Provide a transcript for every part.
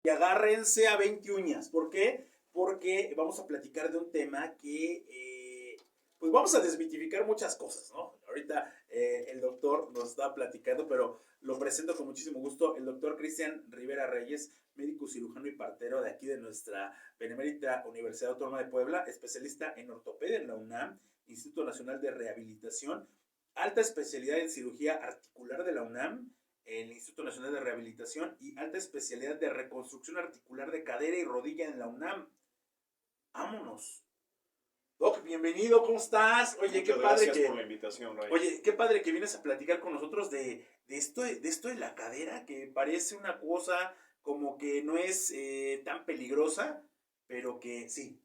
Y agárrense a 20 uñas. ¿Por qué? Porque vamos a platicar de un tema que, pues vamos a desmitificar muchas cosas, ¿no? Ahorita el doctor nos está platicando, pero lo presento con muchísimo gusto. El doctor Cristian Rivera Reyes, médico cirujano y partero de aquí de nuestra Benemérita Universidad Autónoma de Puebla, especialista en ortopedia en la UNAM, Instituto Nacional de Rehabilitación, alta especialidad en cirugía articular de la UNAM, el Instituto Nacional de Rehabilitación y alta especialidad de reconstrucción articular de cadera y rodilla en la UNAM. ¡Vámonos! Doc, bienvenido, ¿cómo estás? Oye, qué Muchas padre gracias que. por la invitación, Ray. Oye, qué padre que vienes a platicar con nosotros de esto de la cadera, que parece una cosa como que no es tan peligrosa, pero que sí.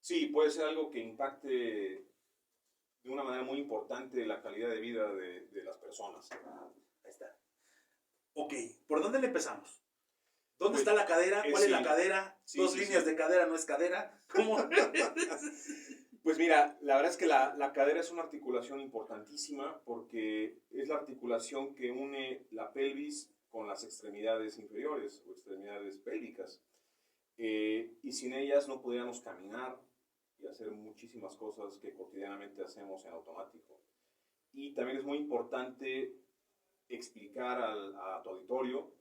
Sí, puede ser algo que impacte de una manera muy importante la calidad de vida de las personas. Ahí está. Ok, ¿por dónde le empezamos? ¿Dónde Pues, está la cadera? ¿Cuál es la sí, cadera? sí, ¿Dos sí, líneas sí. de cadera no es cadera? ¿Cómo? Pues mira, la verdad es que la cadera es una articulación importantísima porque es la articulación que une la pelvis con las extremidades inferiores o extremidades pélvicas. Y sin ellas no podríamos caminar y hacer muchísimas cosas que cotidianamente hacemos en automático. Y también es muy importante explicar a tu auditorio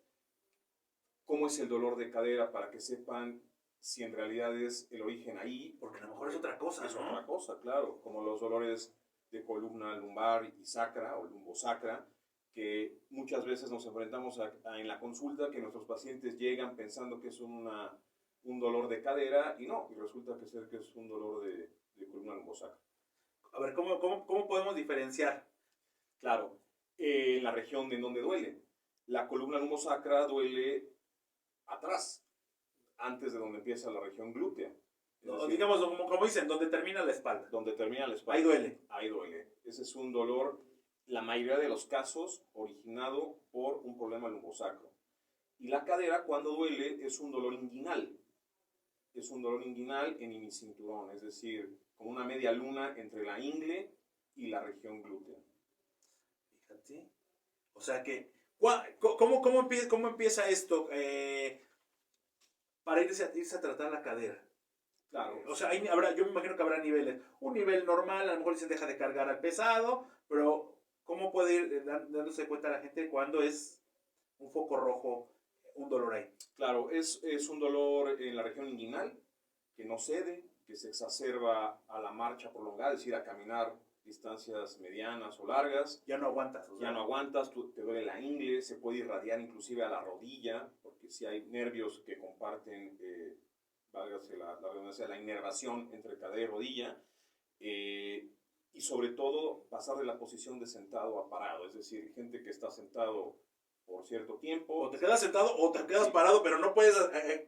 cómo es el dolor de cadera para que sepan si en realidad es el origen ahí. Porque a lo mejor es otra cosa, Es otra ¿no? cosa, claro, como los dolores de columna lumbar y sacra o lumbosacra, que muchas veces nos enfrentamos en la consulta que nuestros pacientes llegan pensando que es un dolor de cadera y no, y resulta que es un dolor de columna lumbosacra. A ver, ¿cómo podemos diferenciar? Claro, en la región de donde duele. La columna lumbosacra duele atrás, antes de donde empieza la región glútea. Es No, decir, digamos, como dicen, donde termina la espalda. donde termina la Ahí espalda. duele. Ahí duele. Ese es un dolor, la mayoría de los casos, originado por un problema lumbosacro. Y la cadera, cuando duele, es un dolor inguinal. Es un dolor inguinal en hemicinturón, es decir, como una media luna entre la ingle y la región glútea. Fíjate. O sea que, ¿cómo empieza esto para irse a tratar la cadera? Claro, O sea, yo me imagino que habrá niveles. Un nivel normal, a lo mejor se deja de cargar al pesado, pero ¿cómo puede ir dándose cuenta la gente cuando es un foco rojo, un dolor ahí? claro, es un dolor en la región inguinal que no cede, que se exacerba a la marcha prolongada, es decir, a caminar distancias medianas o largas. Ya no aguantas. O Ya sea, no aguantas, te duele la ingle, se puede irradiar inclusive a la rodilla, porque si hay nervios que comparten, válgase la redundancia, la inervación entre cadera y rodilla, y sobre todo pasar de la posición de sentado a parado, es decir, gente que está sentado por cierto o tiempo. te quedas sentado o te quedas Sí, parado, pero no puedes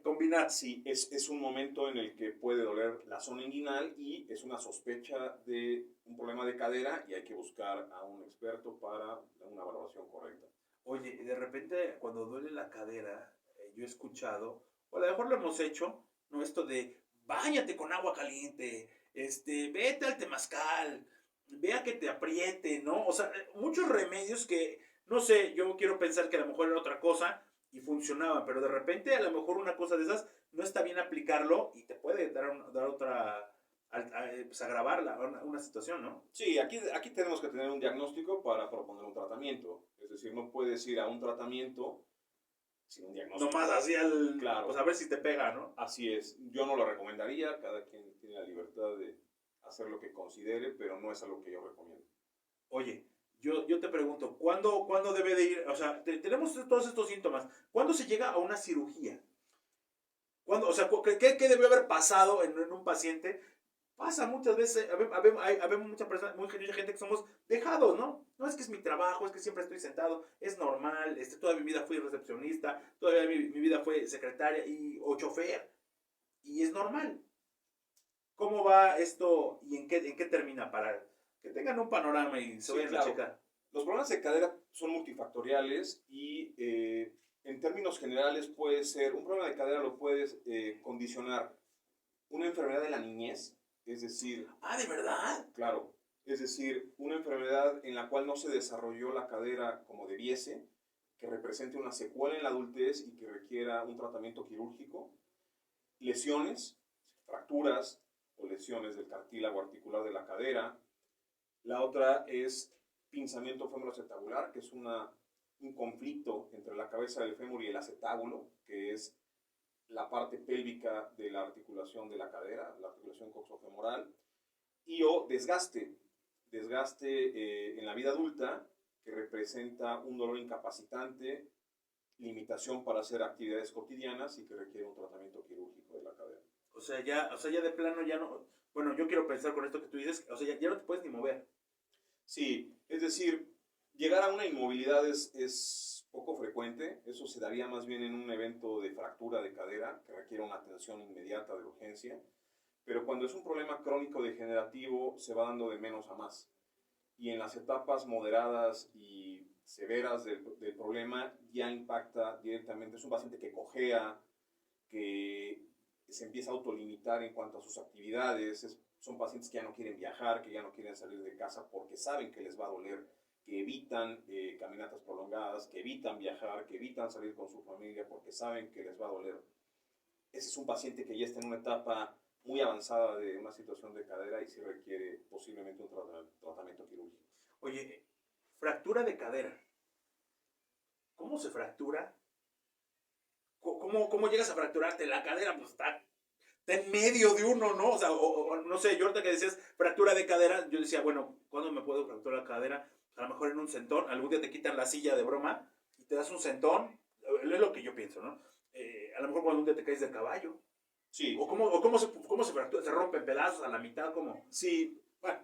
combinar. sí, es un momento en el que puede doler la zona inguinal y es una sospecha de un problema de cadera y hay que buscar a un experto para una valoración correcta. Oye, de repente cuando duele la cadera, yo he escuchado, o a lo mejor lo hemos hecho, ¿no? Esto de báñate con agua caliente, vete al temazcal, vea que te apriete, ¿no? O sea, muchos remedios que, no sé, yo quiero pensar que a lo mejor era otra cosa y funcionaban, pero de repente a lo mejor una cosa de esas no está bien aplicarlo y te puede dar otra, pues agravar una situación, ¿no? Sí, aquí tenemos que tener un diagnóstico para proponer un tratamiento. Es decir, no puedes ir a un tratamiento sin un diagnóstico. Nomás así pues Claro, a ver si te pega, ¿no? así es. Yo no lo recomendaría, cada quien tiene la libertad de hacer lo que considere, pero no es algo que yo recomiendo. Oye, yo te pregunto, ¿cuándo debe de ir? O sea, tenemos todos estos síntomas. ¿Cuándo se llega a una cirugía? ¿Cuándo? O sea, ¿qué debe haber pasado en un paciente? Pasa muchas veces, habemos mucha gente que somos dejados, ¿no? No es que es mi trabajo, es que siempre estoy sentado, es normal, toda mi vida fui recepcionista, toda mi vida fue secretaria o chofer, y es normal. ¿Cómo va esto y en qué termina para que tengan un panorama y se Sí, vayan a claro. checar? Los problemas de cadera son multifactoriales y en términos generales puede ser, un problema de cadera lo puedes condicionar una enfermedad de la niñez, es decir, Ah, ¿de verdad? claro, es decir, una enfermedad en la cual no se desarrolló la cadera como debiese, que represente una secuela en la adultez y que requiera un tratamiento quirúrgico, lesiones, fracturas o lesiones del cartílago articular de la cadera. La otra es pinzamiento femoroacetabular, que es un conflicto entre la cabeza del fémur y el acetábulo, que es la parte pélvica de la articulación de la cadera, la articulación coxofemoral, y o desgaste en la vida adulta, que representa un dolor incapacitante, limitación para hacer actividades cotidianas y que requiere un tratamiento quirúrgico de la cadera. O sea, ya de plano ya no... Bueno, yo quiero pensar con esto que tú dices, o sea, ya no te puedes ni mover. Sí, es decir, llegar a una inmovilidad es poco frecuente. Eso se daría más bien en un evento de fractura de cadera que requiere una atención inmediata de urgencia. Pero cuando es un problema crónico degenerativo, se va dando de menos a más. Y en las etapas moderadas y severas del problema ya impacta directamente. Es un paciente que cojea, que se empieza a autolimitar en cuanto a sus actividades. Son pacientes que ya no quieren viajar, que ya no quieren salir de casa porque saben que les va a doler, que evitan caminatas prolongadas, que evitan viajar, que evitan salir con su familia porque saben que les va a doler. Ese es un paciente que ya está en una etapa muy avanzada de una situación de cadera y sí requiere posiblemente un tratamiento quirúrgico. Oye, fractura de cadera. ¿Cómo se fractura? ¿Cómo llegas a fracturarte la cadera? Pues está en medio de uno, ¿no? O sea, no sé, yo ahorita que decías fractura de cadera, yo decía, bueno, ¿cuándo me puedo fracturar la cadera? A lo mejor en un sentón, algún día te quitan la silla de broma y te das un sentón, es lo que yo pienso, ¿no? A lo mejor cuando un día te caes del caballo. Sí. ¿Cómo se fractura? ¿Se rompe en pedazos a la mitad? ¿Cómo? Sí, bueno.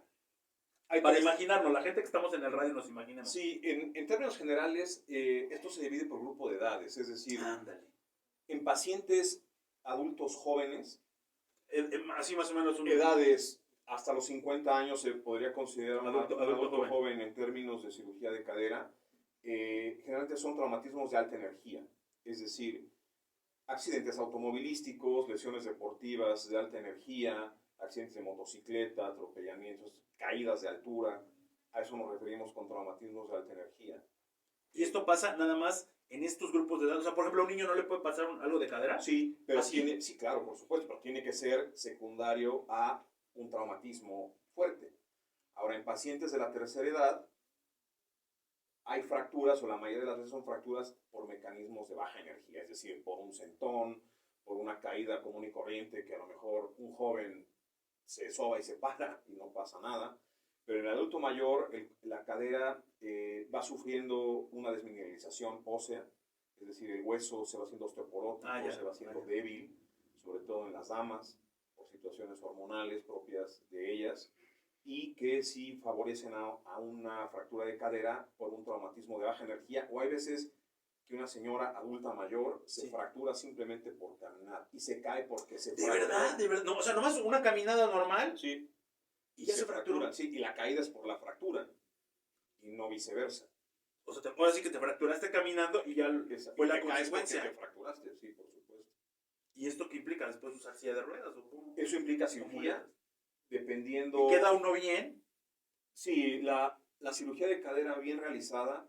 Para imaginarnos, la gente que estamos en el radio nos imaginemos. Sí, en términos generales, esto se divide por grupo de edades, es decir, ándale, en pacientes adultos jóvenes, así más o menos edades hasta los 50 años se podría considerar un adulto joven. joven en términos de cirugía de cadera. Generalmente son traumatismos de alta energía, es decir, accidentes automovilísticos, lesiones deportivas de alta energía, accidentes de motocicleta, atropellamientos, caídas de altura. A eso nos referimos con traumatismos de alta energía. ¿Y esto pasa nada más en estos grupos de edad? O sea, por ejemplo, a un niño no le puede pasar algo de cadera. Sí, pero ¿Así? sí, claro, por supuesto, pero tiene que ser secundario a un traumatismo fuerte. Ahora, en pacientes de la tercera edad, hay fracturas, o la mayoría de las veces son fracturas por mecanismos de baja energía, es decir, por un sentón, por una caída común y corriente, que a lo mejor un joven se soba y se para y no pasa nada. Pero en el adulto mayor, la cadera va sufriendo una desmineralización ósea, es decir, el hueso se va haciendo osteoporótico, se va haciendo débil, sobre todo en las damas, por situaciones hormonales propias de ellas, y que sí favorecen a una fractura de cadera por un traumatismo de baja energía, o hay veces que una señora adulta mayor se fractura simplemente por caminar y se cae porque se fractura. ¿De verdad? No, o sea, nomás una caminada normal. Sí. Y ya se fractura. Sí, y la caída es por la fractura y no viceversa. O sea, ahora sí que te fracturaste caminando y ya fue la consecuencia. Te fracturaste, sí, por supuesto. ¿Y esto qué implica? ¿Después usar silla de ruedas? ¿O cómo? Eso implica cirugía, dependiendo... ¿Y queda uno bien? Sí, la cirugía de cadera bien realizada,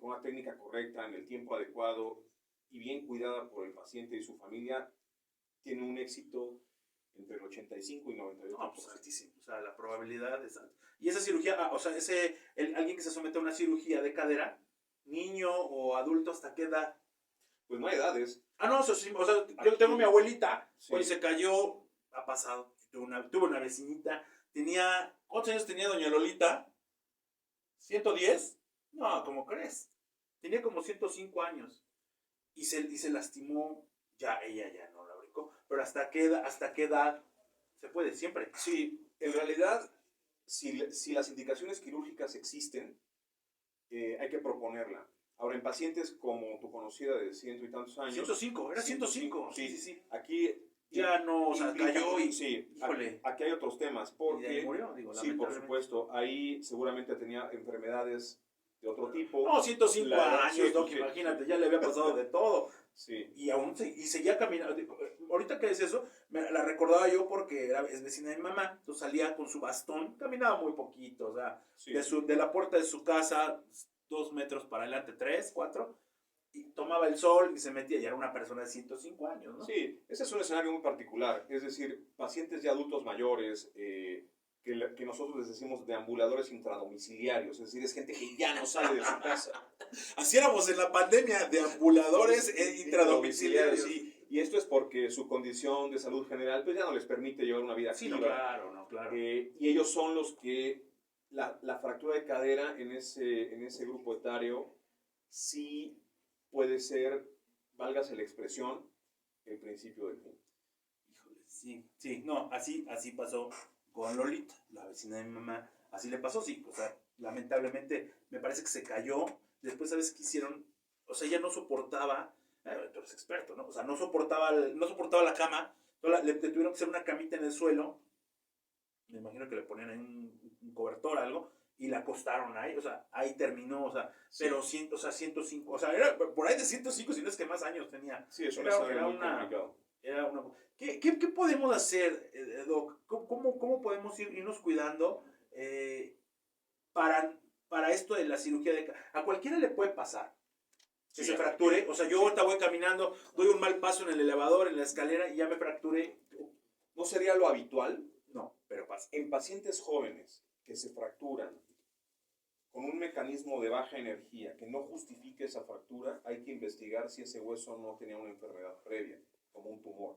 con una técnica correcta, en el tiempo adecuado y bien cuidada por el paciente y su familia, tiene un éxito entre el 85 y 98%. No, pues altísimo. O sea, la probabilidad es alta. Y esa cirugía, o sea, alguien que se somete a una cirugía de cadera, niño o adulto, ¿hasta qué edad? Pues no hay edades. No, o sea, yo tengo mi abuelita, sí. Hoy se cayó, ha pasado, tuvo una vecinita, ¿cuántos años tenía doña Lolita? ¿110? No, ¿cómo crees? Tenía como 105 años. Y se lastimó, ella ya no la brincó, pero ¿hasta qué edad se puede? Siempre. Sí, en realidad, si las indicaciones quirúrgicas existen, hay que proponerla. Ahora, en pacientes como tu conocida de 100 y tantos años... 105, era 105. Sí. Aquí... Ya no, o sea, cayó y... Sí, aquí hay otros temas, porque... ¿Y de ahí murió? Sí, por supuesto. Ahí seguramente tenía enfermedades de otro tipo. No, 105 años, Doc, imagínate, ya le había pasado de todo. Sí. Y aún seguía caminando. Ahorita que es eso, la recordaba yo porque es vecina de mi mamá. Entonces salía con su bastón, caminaba muy poquito, o sea, de la puerta de su casa 2 metros para adelante, 3, 4, y tomaba el sol y se metía, y era una persona de 105 años, ¿no? Sí, ese es un escenario muy particular, es decir, pacientes ya adultos mayores, que nosotros les decimos deambuladores intradomiciliarios, es decir, es gente que ya no sale de su casa. Así éramos en la pandemia, deambuladores intradomiciliarios. Sí, y esto es porque su condición de salud general pues ya no les permite llevar una vida Sí, activa. no, claro, no, claro. Y ellos son los que la fractura de cadera en ese grupo etario sí puede ser, válgase la expresión, el principio del fin. Híjole, sí, sí, no, así pasó con Lolita, la vecina de mi mamá, así le pasó, sí, o sea, lamentablemente me parece que se cayó, después, ¿sabes qué hicieron? O sea, ella no soportaba, tú eres experto, ¿no? O sea, no soportaba la cama, le tuvieron que hacer una camita en el suelo, me imagino que le ponían ahí un cobertor, algo, y la acostaron ahí, o sea, ahí terminó, o sea, sí. Pero 105, o sea, era por ahí de 105, si no es que más años tenía. Sí, eso era muy complicado. ¿Qué podemos hacer, Doc? ¿Cómo podemos irnos cuidando para esto de la cirugía de cadera? A cualquiera le puede pasar que se fracture. O sea, yo ahorita voy caminando, doy un mal paso en el elevador, en la escalera y ya me fracturé. ¿No sería lo habitual? No, pero pasa. En pacientes jóvenes que se fracturan con un mecanismo de baja energía que no justifique esa fractura, hay que investigar si ese hueso no tenía una enfermedad previa, como un tumor.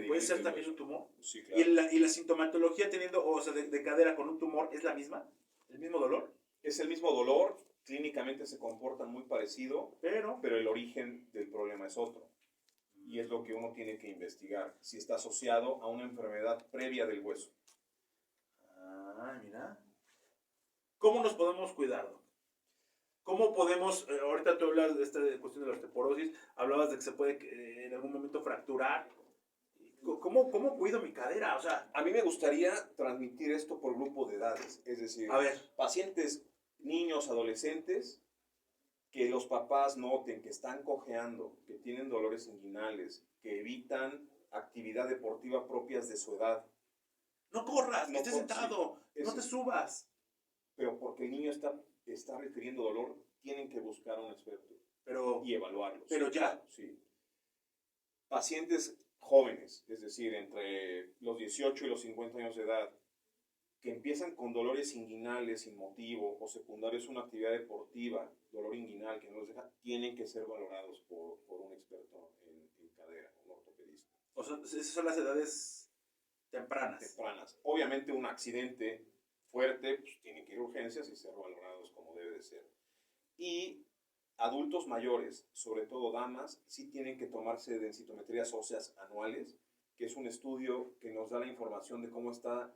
¿Puede ser también un tumor? Sí, claro. ¿Y la sintomatología teniendo, o sea, de cadera con un tumor es la misma? ¿El mismo dolor? Es el mismo dolor, clínicamente se comportan muy parecido, pero el origen del problema es otro. Y es lo que uno tiene que investigar, si está asociado a una enfermedad previa del hueso. Ah, mira. ¿Cómo nos podemos cuidar? ¿Cómo podemos, ahorita tú hablas de esta cuestión de la osteoporosis, hablabas de que se puede en algún momento fracturar? ¿Cómo cuido mi cadera? O sea, a mí me gustaría transmitir esto por grupo de edades, es decir, a ver, pacientes, niños, adolescentes, que los papás noten que están cojeando, que tienen dolores inguinales, que evitan actividad deportiva propias de su edad. No corras, que estés sentado, no te subas. Pero porque el niño está refiriendo dolor, tienen que buscar a un experto y evaluarlo. Pero sí, ya. Sí. Pacientes jóvenes, es decir, entre los 18 y los 50 años de edad, que empiezan con dolores inguinales sin motivo o secundarios a una actividad deportiva, dolor inguinal que no los deja, tienen que ser valorados por un experto en cadera, un ortopedista. O sea, esas son las edades tempranas. Obviamente un accidente fuerte, pues tienen que ir a urgencias y ser valorados como debe de ser. Y adultos mayores, sobre todo damas, sí tienen que tomarse densitometrías óseas anuales, que es un estudio que nos da la información de cómo está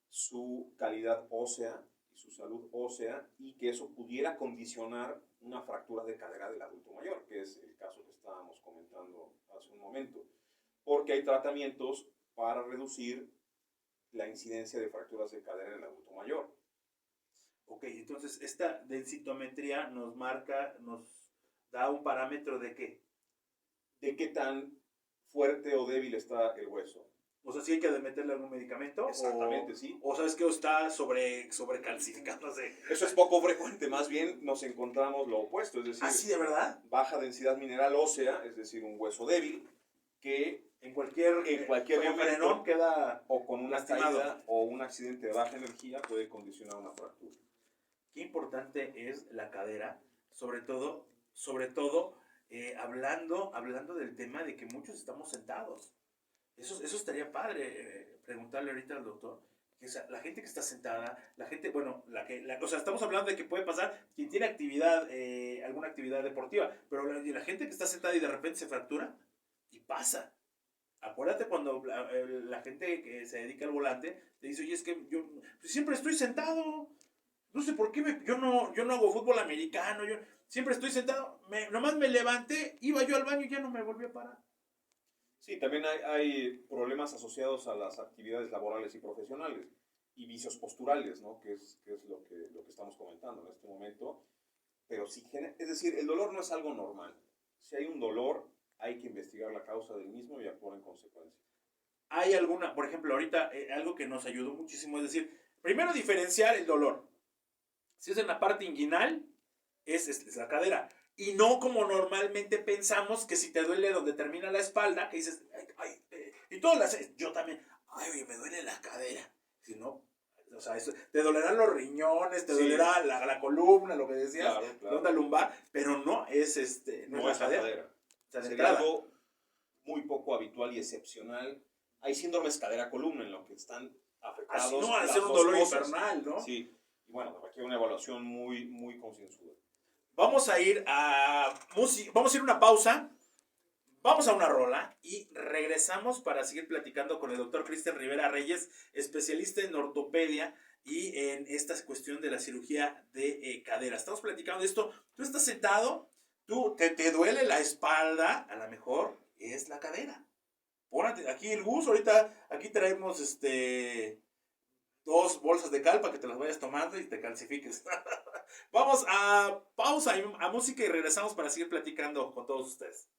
su calidad ósea y su salud ósea, y que eso pudiera condicionar una fractura de cadera del adulto mayor, que es el caso que estábamos comentando hace un momento, porque hay tratamientos para reducir la incidencia de fracturas de cadera en el adulto mayor. Ok, entonces esta densitometría nos da un parámetro de qué? De qué tan fuerte o débil está el hueso. O sea, ¿sí hay que meterle algún medicamento? Exactamente, sí. ¿O sabes que está sobrecalcificado? No sé. Eso es poco frecuente, más bien nos encontramos lo opuesto, es decir... ¿Ah, sí, de verdad? Baja densidad mineral ósea, es decir, un hueso débil, que en cualquier momento queda o con una caída o un accidente de baja energía puede condicionar una fractura. Qué importante es la cadera, sobre todo hablando del tema de que muchos estamos sentados. Eso estaría padre preguntarle ahorita al doctor. O sea, la gente que está sentada, la gente, bueno, o sea, estamos hablando de que puede pasar quien tiene alguna actividad deportiva, pero la gente que está sentada y de repente se fractura, y pasa. Acuérdate cuando la gente que se dedica al volante te dice, oye, es que yo siempre estoy sentado, no sé por qué yo no hago fútbol americano, yo siempre estoy sentado, nomás me levanté, iba yo al baño y ya no me volví a parar. Sí, también hay problemas asociados a las actividades laborales y profesionales y vicios posturales, ¿no? Que es lo que estamos comentando en este momento. Pero sí, es decir, el dolor no es algo normal. Si hay un dolor, hay que investigar la causa del mismo y actuar en consecuencia. Hay alguna, por ejemplo, ahorita algo que nos ayudó muchísimo es decir, primero diferenciar el dolor. Si es en la parte inguinal, es la cadera. Y no como normalmente pensamos que si te duele donde termina la espalda, que dices, y todas las, yo también, ay, oye, me duele la cadera. Si no, o sea, te dolerán los riñones, te dolerá la columna, lo que decías, la onda lumbar, pero no es no es la cadera. O sea, de sería entrada. algo muy poco habitual y excepcional. Hay síndromes cadera-columna en lo que están afectados. Así no, al las ser un dos dolor cosas. infernal, ¿no? Sí, y bueno, requiere una evaluación muy, muy concienzuda. Vamos a ir a vamos a ir a una pausa. Vamos a una rola y regresamos para seguir platicando con el doctor Cristian Rivera Reyes, especialista en ortopedia y en esta cuestión de la cirugía de cadera. Estamos platicando de esto. Tú estás sentado, te duele la espalda, a lo mejor es la cadera. Pónate aquí el bus, ahorita aquí traemos 2 bolsas de cal para que te las vayas tomando y te calcifiques. Vamos a pausa, a música y regresamos para seguir platicando con todos ustedes.